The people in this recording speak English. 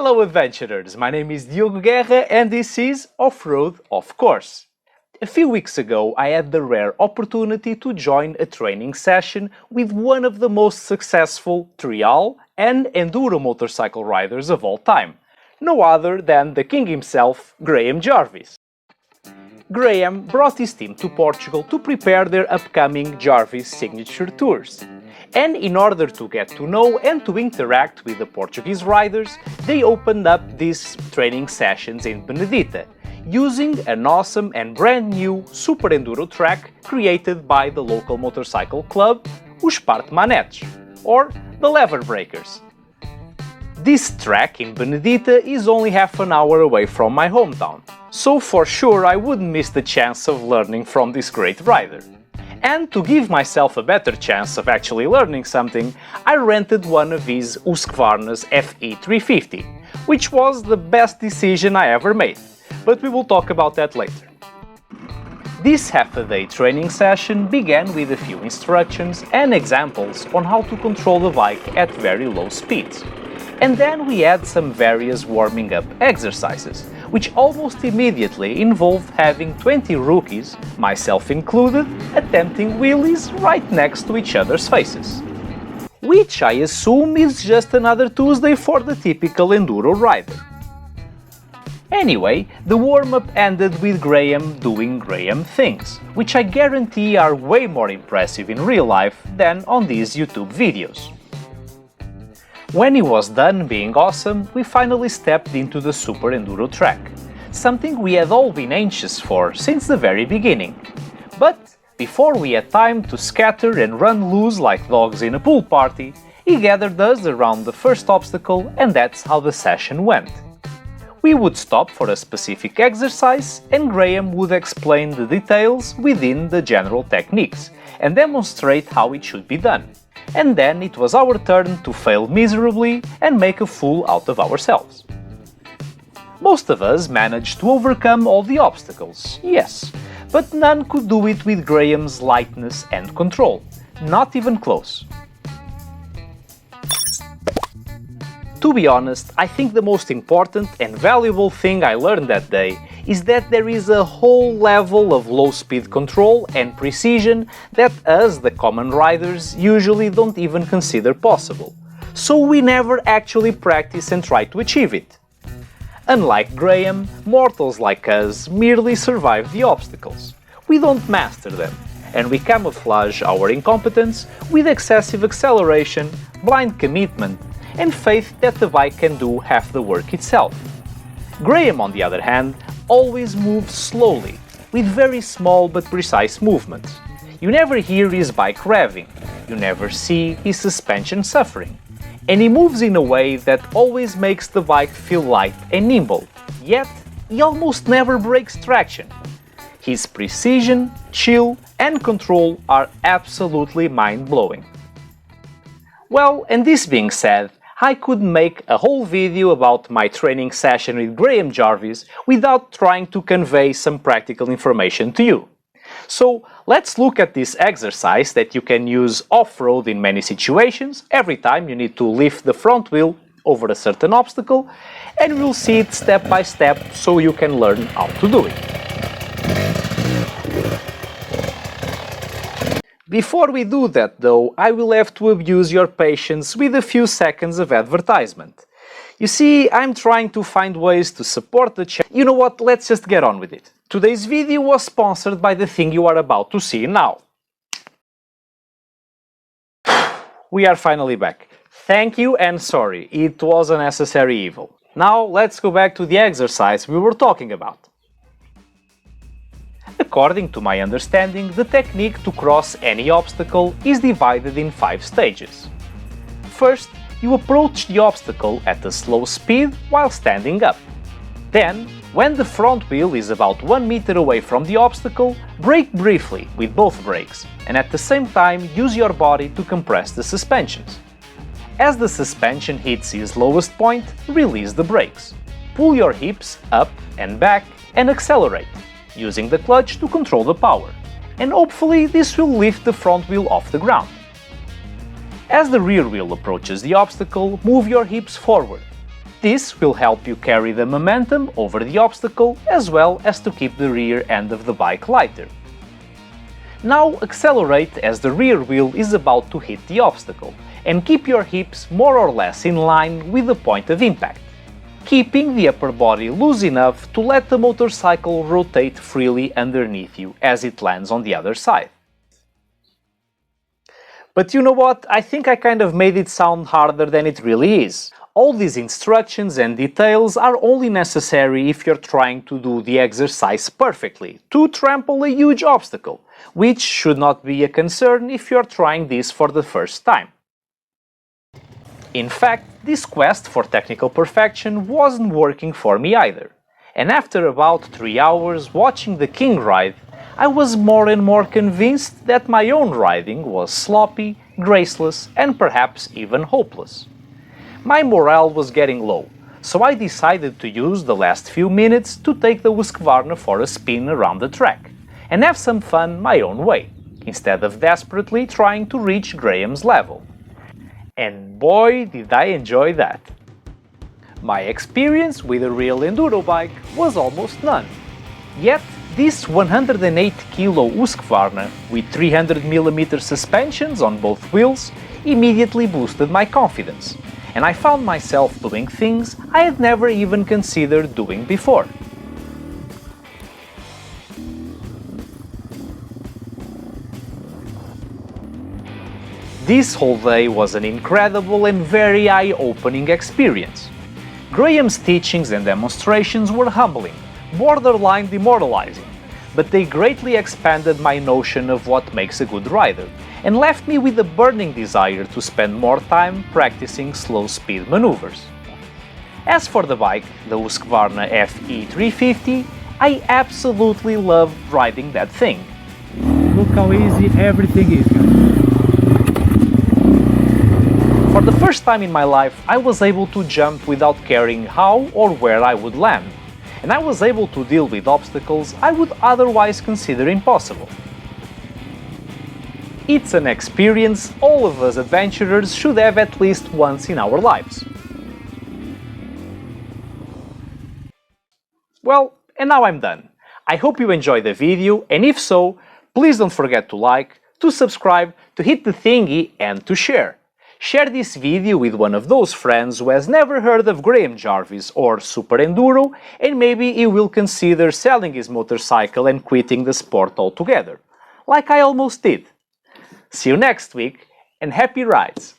Hello adventurers, my name is Diogo Guerra and this is OFFroad-OFFcourse. A few weeks ago I had the rare opportunity to join a training session with one of the most successful trial and enduro motorcycle riders of all time, no other than the king himself, Graham Jarvis. Graham brought his team to Portugal to prepare their upcoming Jarvis signature tours. And in order to get to know and to interact with the Portuguese riders, they opened up these training sessions in Benedita, using an awesome and brand new Super Enduro track created by the local motorcycle club, os Manetes, or the Lever Breakers. This track in Benedita is only half an hour away from my hometown, so for sure I wouldn't miss the chance of learning from this great rider. And to give myself a better chance of actually learning something, I rented one of his Husqvarna's FE350, which was the best decision I ever made, but we will talk about that later. This half-a-day training session began with a few instructions and examples on how to control the bike at very low speeds. And then we had some various warming up exercises, which almost immediately involved having 20 rookies, myself included, attempting wheelies right next to each other's faces. Which I assume is just another Tuesday for the typical enduro rider. Anyway, the warm-up ended with Graham doing Graham things, which I guarantee are way more impressive in real life than on these YouTube videos. When he was done being awesome, we finally stepped into the Super Enduro track, something we had all been anxious for since the very beginning. But before we had time to scatter and run loose like dogs in a pool party, he gathered us around the first obstacle and that's how the session went. We would stop for a specific exercise and Graham would explain the details within the general techniques and demonstrate how it should be done. And then it was our turn to fail miserably and make a fool out of ourselves. Most of us managed to overcome all the obstacles, yes, but none could do it with Graham's lightness and control, not even close. To be honest, I think the most important and valuable thing I learned that day is that there is a whole level of low-speed control and precision that us, the common riders, usually don't even consider possible, so we never actually practice and try to achieve it. Unlike Graham, mortals like us merely survive the obstacles. We don't master them, and we camouflage our incompetence with excessive acceleration, blind commitment, and faith that the bike can do half the work itself. Graham, on the other hand, always moves slowly, with very small but precise movements. You never hear his bike revving, you never see his suspension suffering, and he moves in a way that always makes the bike feel light and nimble, yet he almost never breaks traction. His precision, chill, and control are absolutely mind-blowing. Well, and this being said, I could make a whole video about my training session with Graham Jarvis without trying to convey some practical information to you. So let's look at this exercise that you can use off-road in many situations every time you need to lift the front wheel over a certain obstacle, and we'll see it step by step so you can learn how to do it. Before we do that though, I will have to abuse your patience with a few seconds of advertisement. You see, I'm trying to find ways to support the channel. You know what, let's just get on with it. Today's video was sponsored by the thing you are about to see now. We are finally back. Thank you and sorry, it was a necessary evil. Now let's go back to the exercise we were talking about. According to my understanding, the technique to cross any obstacle is divided in 5 stages. First, you approach the obstacle at a slow speed while standing up. Then, when the front wheel is about 1 meter away from the obstacle, brake briefly with both brakes, and at the same time use your body to compress the suspensions. As the suspension hits its lowest point, release the brakes. Pull your hips up and back and accelerate, using the clutch to control the power, and hopefully this will lift the front wheel off the ground. As the rear wheel approaches the obstacle, move your hips forward. This will help you carry the momentum over the obstacle as well as to keep the rear end of the bike lighter. Now accelerate as the rear wheel is about to hit the obstacle, and keep your hips more or less in line with the point of impact, keeping the upper body loose enough to let the motorcycle rotate freely underneath you as it lands on the other side. But you know what? I think I kind of made it sound harder than it really is. All these instructions and details are only necessary if you're trying to do the exercise perfectly, to trample a huge obstacle, which should not be a concern if you're trying this for the first time. In fact, this quest for technical perfection wasn't working for me either, and after about 3 hours watching the king ride, I was more and more convinced that my own riding was sloppy, graceless, and perhaps even hopeless. My morale was getting low, so I decided to use the last few minutes to take the Husqvarna for a spin around the track, and have some fun my own way, instead of desperately trying to reach Graham's level. And boy, did I enjoy that! My experience with a real enduro bike was almost none. Yet, this 108kg Husqvarna with 300mm suspensions on both wheels immediately boosted my confidence, and I found myself doing things I had never even considered doing before. This whole day was an incredible and very eye-opening experience. Graham's teachings and demonstrations were humbling, borderline demoralizing, but they greatly expanded my notion of what makes a good rider, and left me with a burning desire to spend more time practicing slow-speed maneuvers. As for the bike, the Husqvarna FE350, I absolutely loved riding that thing. Look how easy everything is, guys. For the first time in my life, I was able to jump without caring how or where I would land, and I was able to deal with obstacles I would otherwise consider impossible. It's an experience all of us adventurers should have at least once in our lives. Well, and now I'm done. I hope you enjoyed the video, and if so, please don't forget to like, to subscribe, to hit the thingy, and to share. Share this video with one of those friends who has never heard of Graham Jarvis or Super Enduro, and maybe he will consider selling his motorcycle and quitting the sport altogether, like I almost did. See you next week, and happy rides!